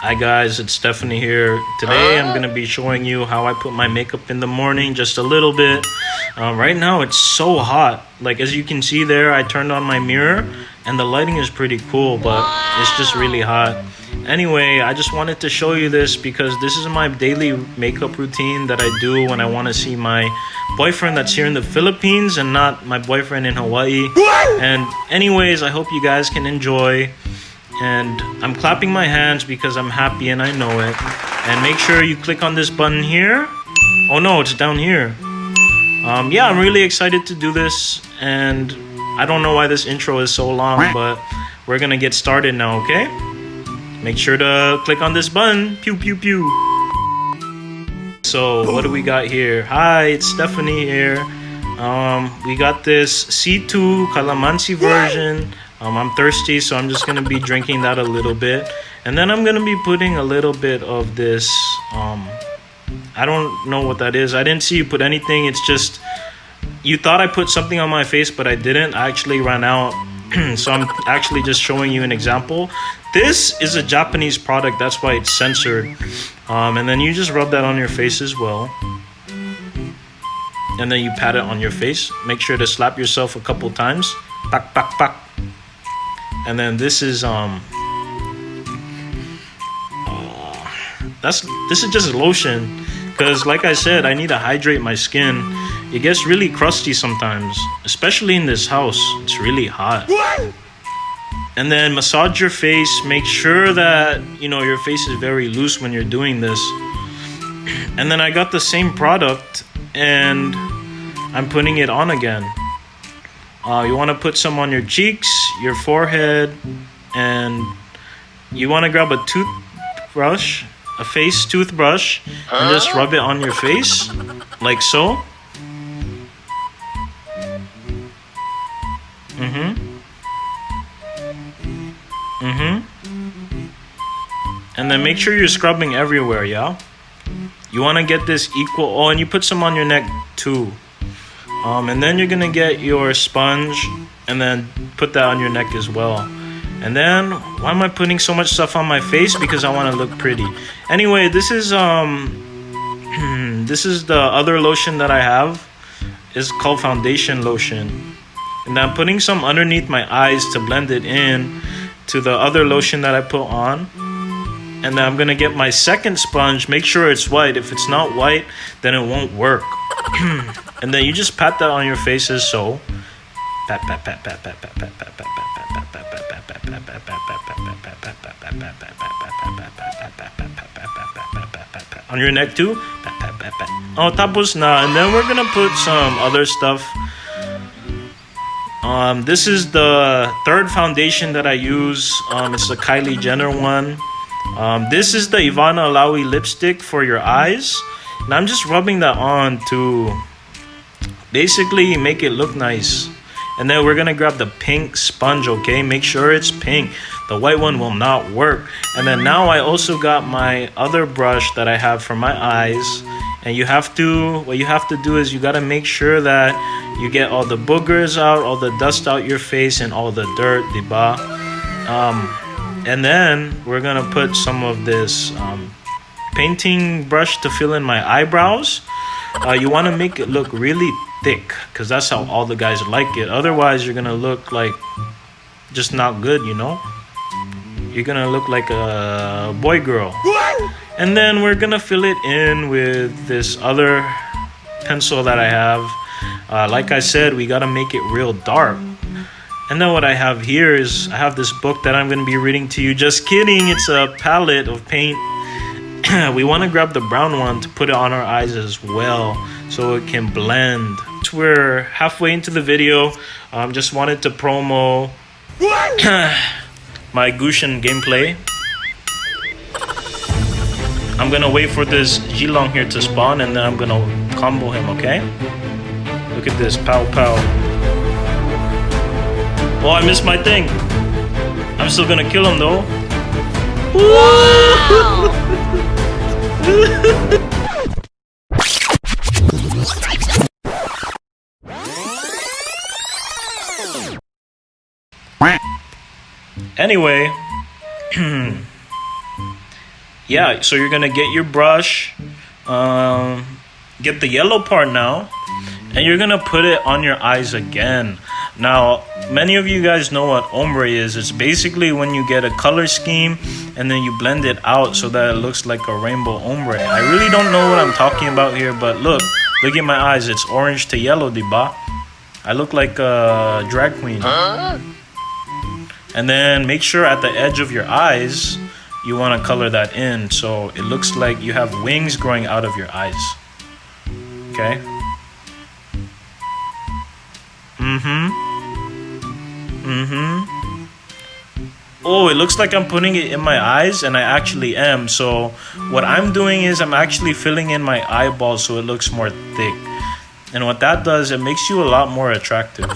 Hi guys, it's Stephanie here. Today I'm going to be showing you how I put my makeup in the morning, just a little bit. Right now it's so hot. Like as you can see there, I turned on my mirror and the lighting is pretty cool, but it's just really hot. Anyway, I just wanted to show you this because this is my daily makeup routine that I do when I want to see my boyfriend that's here in the Philippines and not my boyfriend in Hawaii. And anyways, I hope you guys can enjoy. And I'm clapping my hands because I'm happy and I know it. And make sure you click on this button here. Oh no, it's down here. Yeah, I'm really excited to do this. And I don't know why this intro is so long, but we're gonna get started now, okay? Make sure to click on this button. Pew, pew, pew. So, what do we got here? Hi, it's Stephanie here. We got this C2 Calamansi version. I'm thirsty, so I'm just going to be drinking that a little bit. And then I'm going to be putting a little bit of this, I don't know what that is. I didn't see you put anything. It's just, you thought I put something on my face, but I didn't. I actually ran out. So I'm actually just showing you an example. This is a Japanese product. That's why it's censored. And then you just rub that on your face as well. And then you pat it on your face. Make sure to slap yourself a couple times. Pak, pak, pak. And then this is this is just lotion, because like I said, I need to hydrate my skin. It gets really crusty sometimes, especially in this house. It's really hot. And then massage your face. Make sure that your face is very loose when you're doing this. And then I got the same product and I'm putting it on again. You want to put some on your cheeks, your forehead, and you want to grab a toothbrush, a face toothbrush, and just rub it on your face, like so. And then make sure you're scrubbing everywhere, yeah? You want to get this equal. Oh, and you put some on your neck too. And then you're gonna get your sponge and then put that on your neck as well. And then why am I putting so much stuff on my face? Because I want to look pretty. Anyway, this is this is the other lotion that I have. It's called foundation lotion. And I'm putting some underneath my eyes to blend it in to the other lotion that I put on. And then I'm gonna get my second sponge. Make sure it's white. If it's not white, then it won't work. And then you just pat that on your face as so. Pat, pat, pat, pat, pat, pat, pat, pat, pat, pat, pat, pat, pat, pat, pat, pat, pat, pat, pat, pat, on your neck too. Pat, pat, pat, pat. Oh, tapos na. And then we're gonna put some other stuff. This is the third foundation that I use. It's the Kylie Jenner one. This is the Ivana Alawi lipstick for your eyes. And I'm just rubbing that on to basically make it look nice. And then we're gonna grab the pink sponge, okay? Make sure it's pink. The white one will not work. And then now I also got my other brush that I have for my eyes. And what you have to do is you gotta make sure that you get all the boogers out, all the dust out your face, and all the dirt, diba? And then we're gonna put some of this painting brush to fill in my eyebrows. You want to make it look really thick, because that's how all the guys like it. Otherwise, you're gonna look like just not good, You're gonna look like a boy girl. And then we're gonna fill it in with this other pencil that I have. Like I said, we gotta make it real dark. And then what I have here is I have this book that I'm going to be reading to you. Just kidding, it's a palette of paint. We want to grab the brown one to put it on our eyes as well so it can blend. We're halfway into the video. Just wanted to promo my Gushin gameplay. I'm going to wait for this Jilong here to spawn and then I'm going to combo him, okay? Look at this, pow pow. Oh, I missed my thing. I'm still gonna kill him though. Wow! Anyway, yeah, so you're gonna get your brush, get the yellow part now, and you're gonna put it on your eyes again. Now, many of you guys know what ombre is. It's basically when you get a color scheme and then you blend it out so that it looks like a rainbow ombre. I really don't know what I'm talking about here, but look at my eyes. It's orange to yellow, diba? I look like a drag queen. And then make sure at the edge of your eyes, you want to color that in so it looks like you have wings growing out of your eyes. Okay? Oh, it looks like I'm putting it in my eyes, and I actually am. So what I'm doing is I'm actually filling in my eyeballs so it looks more thick. And what that does, it makes you a lot more attractive.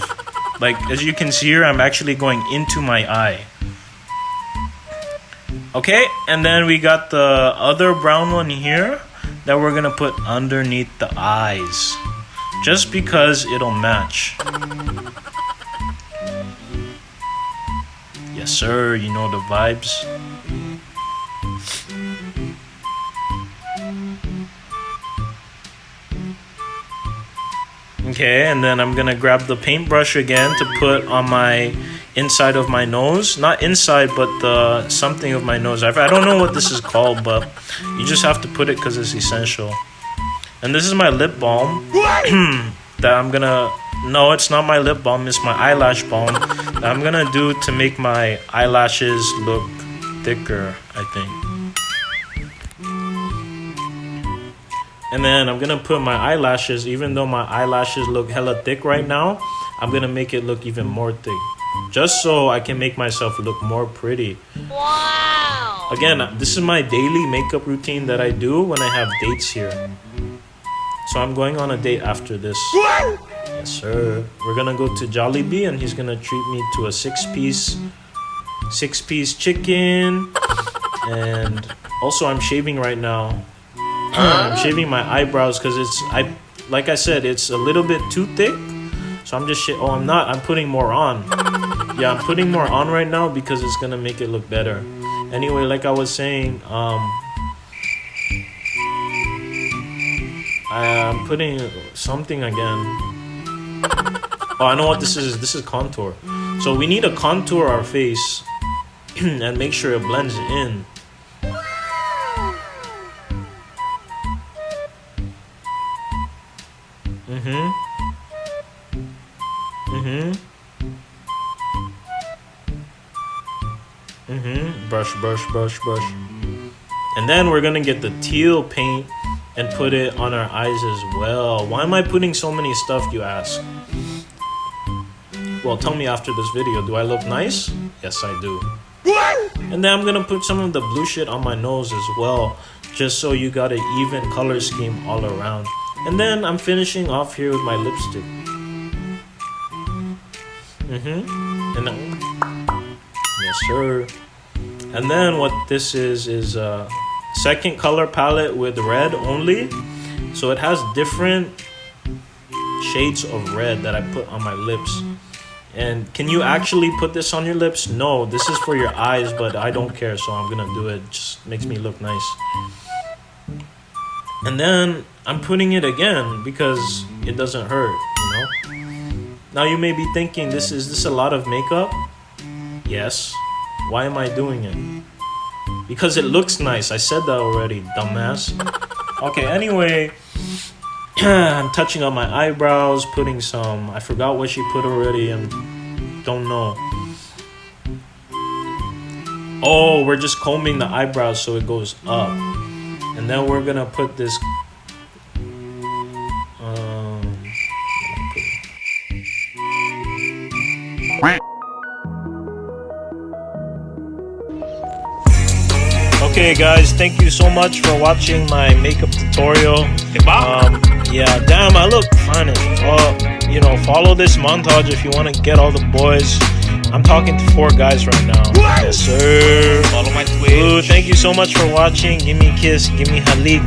Like, as you can see here, I'm actually going into my eye. Okay, and then we got the other brown one here that we're gonna put underneath the eyes, just because it'll match. Yes, sir, you know the vibes. Okay, and then I'm gonna grab the paintbrush again to put on my inside of my nose. Not inside, but the something of my nose. I don't know what this is called, but you just have to put it because it's essential. And this is my lip balm that I'm gonna... No, it's not my lip balm, it's my eyelash balm that I'm gonna do to make my eyelashes look thicker, I think. And then I'm gonna put my eyelashes, even though my eyelashes look hella thick right now, I'm gonna make it look even more thick, just so I can make myself look more pretty. Wow! Again, this is my daily makeup routine that I do when I have dates here. So I'm going on a date after this. Yes, sir. We're gonna go to Jollibee and he's gonna treat me to a six-piece chicken. And also I'm shaving right now. I'm shaving my eyebrows because like I said, it's a little bit too thick. So I'm just I'm putting more on. Yeah, I'm putting more on right now because it's gonna make it look better. Anyway, like I was saying, I'm putting something again. Oh, I know what this is. This is contour. So we need to contour our face and make sure it blends in. Brush, brush, brush, brush. And then we're gonna get the teal paint and put it on our eyes as well. Why am I putting so many stuff, you ask? Well, tell me after this video. Do I look nice? Yes, I do. And then I'm gonna put some of the blue shit on my nose as well, just so you got an even color scheme all around. And then I'm finishing off here with my lipstick. And then, yes, sir. And then what this is a second color palette with red only. So it has different shades of red that I put on my lips. And can you actually put this on your lips? No, this is for your eyes, but I don't care, so I'm gonna do it. Just makes me look nice. And then I'm putting it again because it doesn't hurt, you know? Now you may be thinking, is this a lot of makeup? Yes. Why am I doing it? Because it looks nice. I said that already, dumbass. Okay, anyway, I'm touching on my eyebrows, putting some... I forgot what she put already. I don't know. Oh, we're just combing the eyebrows so it goes up. And then we're gonna put this... Okay guys, thank you so much for watching my makeup tutorial. Yeah, damn, I look fine as fuck. you know, follow this montage if you want to get all the boys. I'm talking to 4 guys right now. What? Yes, sir. Follow my Twitch. Ooh, thank you so much for watching. Give me a kiss. Give me halik.